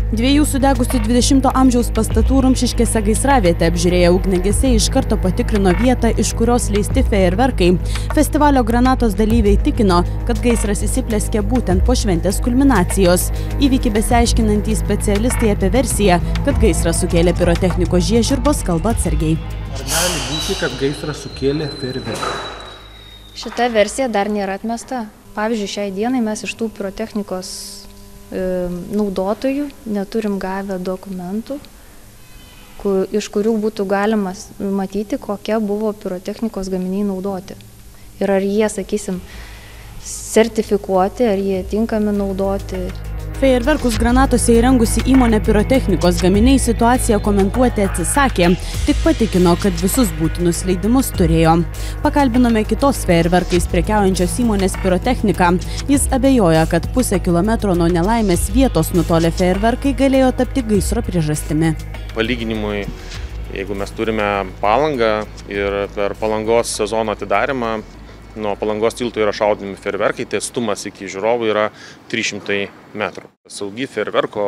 Dviejų sudegusių 20 amžiaus pastatų Rumšiškėse gaisravietę apžiūrėję ugniagesiai iš karto patikrino vietą, iš kurios leisti fejerverkai. Festivalio Granatos dalyviai tikino, kad gaisras įsiplėskė būtent po šventės kulminacijos. Įvykį besiaiškinantys specialistai apie versiją, kad gaisrą sukėlė pirotechnikos žiežirbos, kalba atsargiai. Ar gali būti, kad gaisrą sukėlė fejerverkai? Šita versija dar nėra atmesta. Pavyzdžiui, šiai dienai mes iš tų pirotechnikos naudotojų neturim gavę dokumentų, iš kurių būtų galima matyti, kokia buvo pirotechnikos gaminiai naudoti. Ir ar jie, sakysim, sertifikuoti, ar jie tinkami naudoti. Fejerverkus Granatose įrengusi įmonė pirotechnikos gaminiai situaciją komentuoti atsisakė, tik patikino, kad visus būtinus leidimus turėjo. Pakalbinome kitos fejerverkais prekiaujančios įmonės pirotechniką. Jis abejoja, kad pusę kilometro nuo nelaimės vietos nutolę fejerverkai galėjo tapti gaisro priežastimi. Palyginimui, jeigu mes turime Palangą ir per Palangos sezono atidarymą, nuo Palangos tilto yra šaudami fejerverkai, tai atstumas iki žiūrovų yra 300 metrų. Saugi fejerverko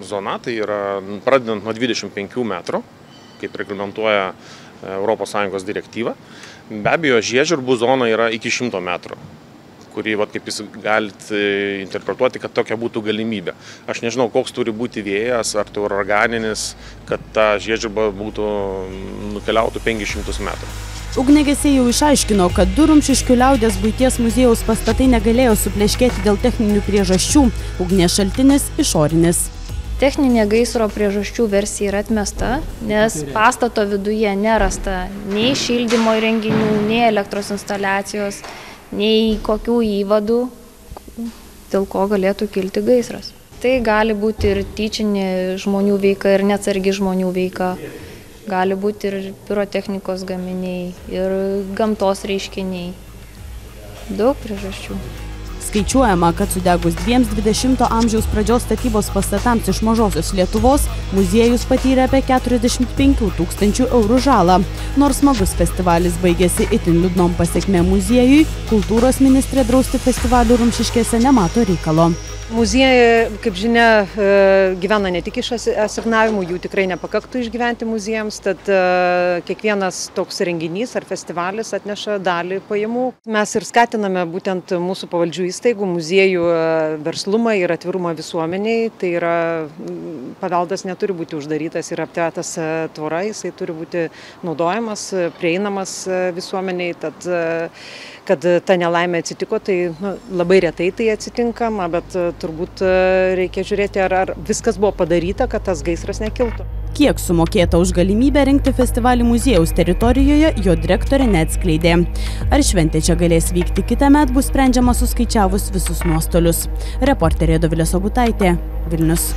zona tai yra pradedant nuo 25 metrų, kaip reglamentuoja ES direktyva. Be abejo, žiežirbų zona yra iki 100 metrų, kurį, kaip jūs galite interpretuoti, kad tokia būtų galimybė. Aš nežinau, koks turi būti vėjas, ar tai organinis, kad ta žiežirba nukeliautų 500 metrų. Ugniagesiai jau išaiškino, kad du Rumšiškių liaudies buities muziejaus pastatai negalėjo supleškėti dėl techninių priežasčių. Ugnies šaltinis išorinis. Techninė gaisro priežasčių versija yra atmesta, nes pastato viduje nerasta nei šildymo įrenginių, nei elektros instaliacijos, nei kokių įvadų, dėl ko galėtų kilti gaisras. Tai gali būti ir tyčinė žmonių veika, ir neatsargi žmonių veika. Gali būti ir pirotechnikos gaminiai, ir gamtos reiškiniai. Daug priežasčių. Skaičiuojama, kad sudegus 20 amžiaus pradžios statybos pastatams iš mažosios Lietuvos, muziejus patyrė apie 45 000 eurų žalą. Nors smagus festivalis baigėsi itin liūdnom pasekmėm muziejui, kultūros ministrė drausti festivalių Rumšiškėse nemato reikalo. Muziejai, kaip žinia, gyvena ne tik iš asignavimų, jų tikrai nepakaktų išgyventi muziejams, tad kiekvienas toks renginys ar festivalis atneša dalį pajamų. Mes ir skatiname būtent mūsų pavaldžių įstaigų, muziejų verslumą ir atvirumą visuomeniai. Tai yra, paveldas neturi būti uždarytas ir aptvertas tvora, jisai turi būti naudojamas, prieinamas visuomeniai. Tad, kad ta nelaimė atsitiko, tai labai retai tai atsitinkama, bet turbūt reikia žiūrėti, ar viskas buvo padaryta, kad tas gaisras nekiltų. Kiek sumokėta už galimybę rengti festivalį muziejaus teritorijoje, jo direktorė neatskleidė. Ar šventė čia galės vykti kitąmet, bus sprendžiama suskaičiavus visus nuostolius. Reporterė Dovilė Sobutaitė, Vilnius.